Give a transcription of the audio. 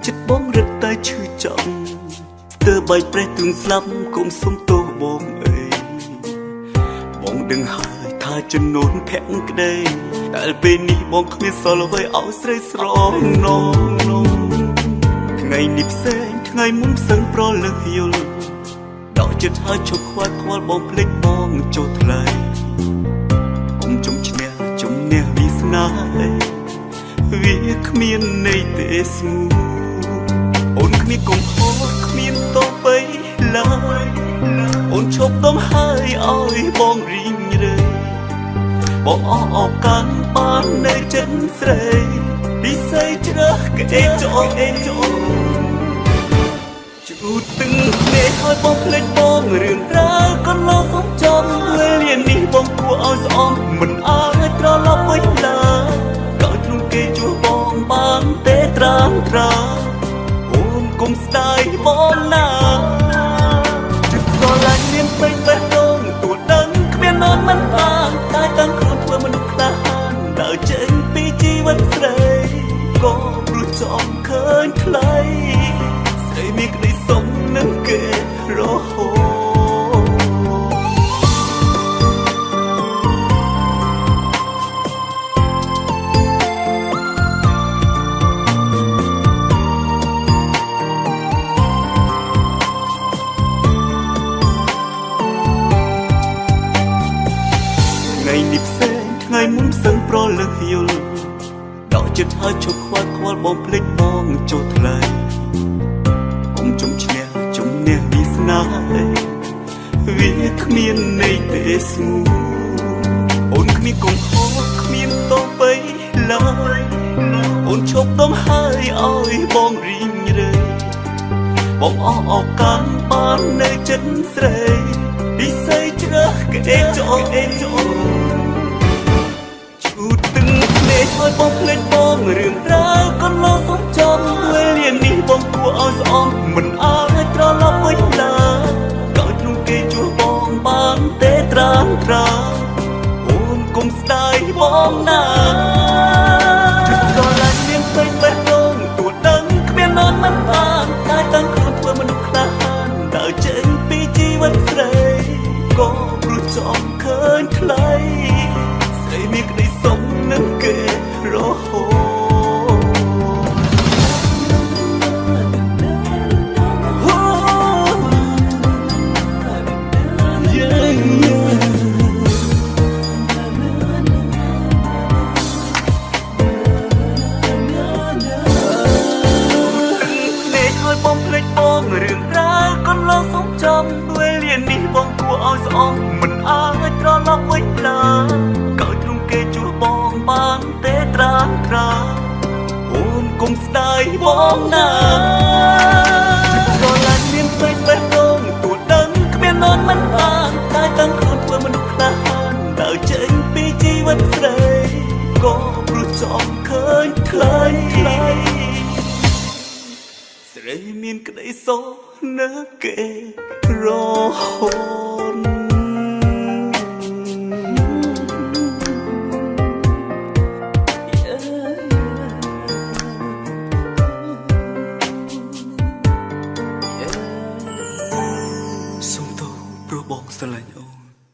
ចិត្តបងរត់តែឈឺចាំស្ទើរបីប្រេះទន្ស្លាប់គុំសុំទោសបងអើយបងដឹងហើយថាចំនួនភាំងក្ដីតែពេលនេះបងគ្មានសល់អ្វីឲ្យស្រីស្រងនងថ្ងៃនេះផ្សេងថ្ងៃមុនផ្សេងប្រលឹកយល់ដកចិត្តហើយជប់ខ្វាត់ខ្វល់បងភ្លេចបងចូលថ្លៃគុំជុំឈ្នះជំនះវាសនាវាគ្មានន័យទេស្មូអូនគ្មានកុំហត់គ្មានតបីឡើយអូនឈប់ដងហើយឲ្យបងរីងរៃបងអស់ឱកាសបាននៅចិត្តស្រីពិសេសជ្រើសក្អេចោជួទឹកភ្នែកឲ្យបងភ្លេចបងរឿងរ៉ាវកន្លងសំចំពេលលាននេះបងគួរឲ្យស្អប់មិនអាចត្រឡប់វិញឡើយក៏ទ្រង់គេជួបងបានទេត្រាំត្រាអូនគុំស្ដាយបងណាចិត្តស្រឡាញ់មានពេញបេះដូងទួដឹងគ្មាននន់មិនបានតែតាំងខ្លួនធ្វើមនុស្សក្លាហានដើរចេញពីជីវិតស្រីក៏ព្រោះចំឃើញថ្លៃស្រីមានក្តីសុំនឹងគេរហូតថ្ងៃនេះផ្សេងថ្ងៃមុនផ្សេងប្រលឹកយល់ដកចិត្តហើយជប់ខ្វាត់ខ្វល់បងភ្លេចបងចូលថ្លៃគុំជុំឈ្នះជំនះវាសនាវាគ្មានន័យទេស្មូអូនគ្មានកុំហត់គ្មានតបីឡើយអូនឈប់ដងហើយឲ្យបងរីងរៃបងអស់ឱកាសបាននៅចិត្តស្រីពិសេសជ្រើសក្អេចោជួទឹកភ្នែកឲ្យបងភ្លេចបងរឿងរ៉ាវកន្លងសំចំពេលលាននេះបងគួរឲ្យស្អប់មិនអាចត្រឡប់វិញឡើយក៏ទ្រង់គេជួបងបានទេត្រាំត្រាអូនគុំស្ដាយបងណាចិត្តស្រឡាញ់មានពេញបេះដូងទួដឹងគ្មាននន់មិនបានតែតាំងខ្លួនធ្វើមនុស្សក្លាហានដើរចេញពីជីវិតស្រីក៏ព្រោះចំឃើញថ្លៃស្រីមានក្តីសុំនឹងគេរហូតបងភ្លេចបងរឿងរ៉ាវកន្លងសំចំពេលលាននេះបងគួរឲ្យស្អប់មិនអាចត្រឡប់វិញឡើយក៏ទ្រង់គេជួបងបានទេត្រាំត្រាអូនគុំស្ដាយបងណាស្រឡាញ់មានពេញបេះដូងទួដឹងគ្មាននន់មិនបានតែតាំងខ្លួនធ្វើមនុស្សក្លាហានដើរចេញពីជីវិតស្រីក៏ព្រោះចំឃើញថ្លៃស្រីមានក្តីសោកនៅគេរហូតសុំទោសព្រោះបងស្រឡាញ់អូន